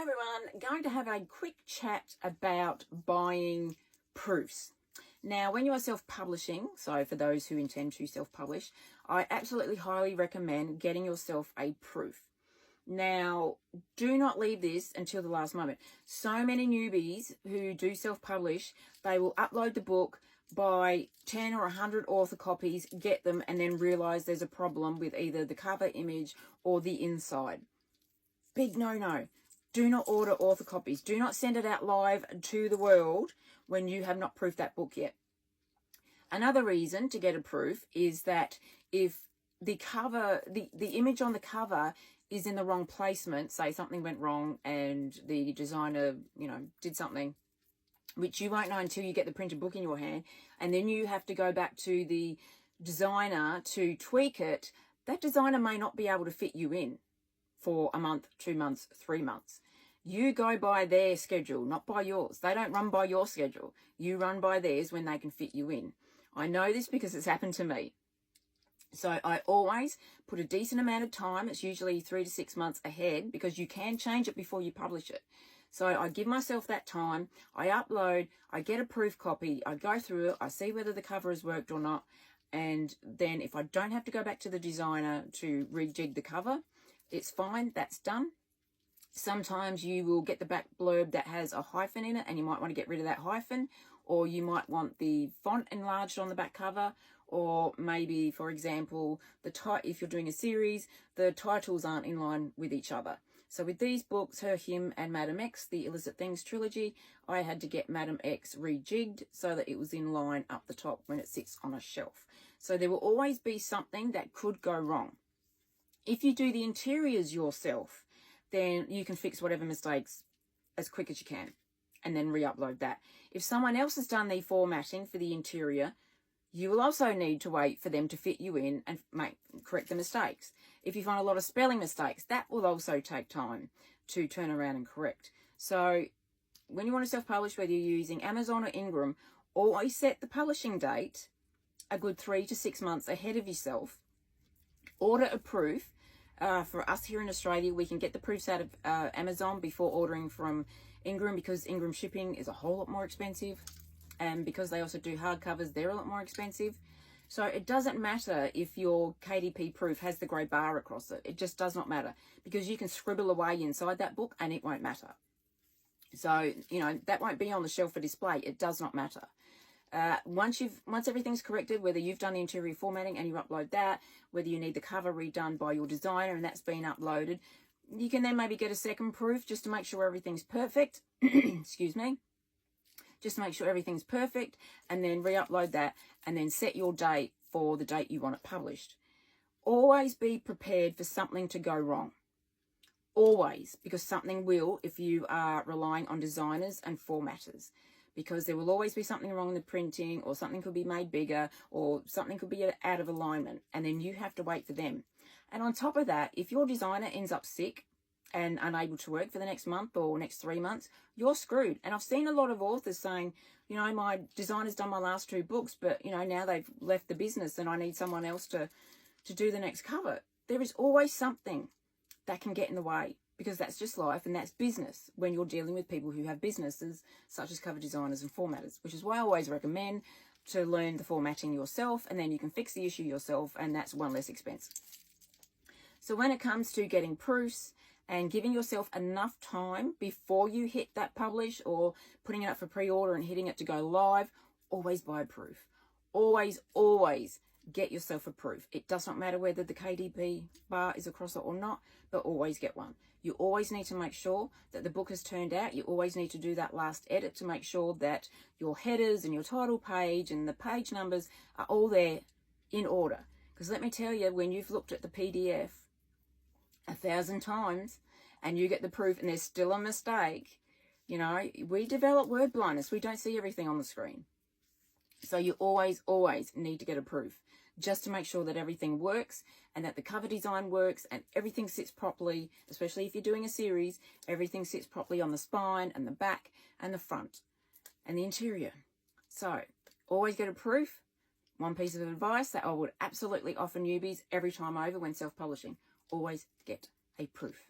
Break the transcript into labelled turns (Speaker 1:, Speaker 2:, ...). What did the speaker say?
Speaker 1: everyone, going to have a quick chat about buying proofs. Now, when you are self-publishing, so for those who intend to self-publish, I absolutely highly recommend getting yourself a proof. Now, do not leave this until the last moment. So many newbies who do self-publish, they will upload the book, buy 10 or 100 author copies, get them, and then realize there's a problem with either the cover image or the inside. Big no-no. Do not order author copies. Do not send it out live to the world when you have not proofed that book yet. Another reason to get a proof is that if the cover, the image on the cover is in the wrong placement, say something went wrong and the designer, did something which you won't know until you get the printed book in your hand, and then you have to go back to the designer to tweak it, that designer may not be able to fit you in for a month, 2 months, 3 months. You go by their schedule, not by yours. They don't run by your schedule. You run by theirs when they can fit you in. I know this because it's happened to me. So I always put a decent amount of time. It's usually 3 to 6 months ahead because you can change it before you publish it. So I give myself that time. I upload, I get a proof copy, I go through it, I see whether the cover has worked or not. And then if I don't have to go back to the designer to rejig the cover, it's fine, that's done. Sometimes you will get the back blurb that has a hyphen in it and you might want to get rid of that hyphen, or you might want the font enlarged on the back cover, or maybe, for example, if you're doing a series, the titles aren't in line with each other. So with these books, Her, Him and Madam X, the Illicit Things trilogy, I had to get Madam X rejigged so that it was in line up the top when it sits on a shelf. So there will always be something that could go wrong. If you do the interiors yourself, then you can fix whatever mistakes as quick as you can and then re-upload that. If someone else has done the formatting for the interior, you will also need to wait for them to fit you in and correct the mistakes. If you find a lot of spelling mistakes, that will also take time to turn around and correct. So when you want to self-publish, whether you're using Amazon or Ingram, always set the publishing date a good 3 to 6 months ahead of yourself. Order a proof. For us here in Australia, we can get the proofs out of Amazon before ordering from Ingram, because Ingram shipping is a whole lot more expensive. And because they also do hardcovers, they're a lot more expensive. So it doesn't matter if your KDP proof has the grey bar across it. It just does not matter, because you can scribble away inside that book and it won't matter. So, that won't be on the shelf for display. It does not matter. Once everything's corrected, whether you've done the interior formatting and you upload that, whether you need the cover redone by your designer and that's been uploaded, you can then maybe get a second proof just to make sure everything's perfect. Excuse me. Just to make sure everything's perfect, and then re-upload that, and then set your date for the date you want it published. Always be prepared for something to go wrong. Always, because something will if you are relying on designers and formatters. Because there will always be something wrong in the printing, or something could be made bigger, or something could be out of alignment, and then you have to wait for them. And on top of that, if your designer ends up sick and unable to work for the next month or next 3 months, you're screwed. And I've seen a lot of authors saying, my designer's done my last 2 books, but, now they've left the business and I need someone else to do the next cover. There is always something that can get in the way, because that's just life and that's business when you're dealing with people who have businesses such as cover designers and formatters, which is why I always recommend to learn the formatting yourself, and then you can fix the issue yourself, and that's one less expense. So when it comes to getting proofs and giving yourself enough time before you hit that publish, or putting it up for pre-order and hitting it to go live, always buy a proof. Always, always get yourself a proof. It does not matter whether the KDP bar is across it or not, but always get one. You always need to make sure that the book has turned out. You always need to do that last edit to make sure that your headers and your title page and the page numbers are all there in order. Because let me tell you, when you've looked at the PDF 1,000 times and you get the proof and there's still a mistake, we develop word blindness. We don't see everything on the screen. So you always, always need to get a proof, just to make sure that everything works and that the cover design works and everything sits properly, especially if you're doing a series, everything sits properly on the spine and the back and the front and the interior. So always get a proof. One piece of advice that I would absolutely offer newbies every time over when self-publishing: always get a proof.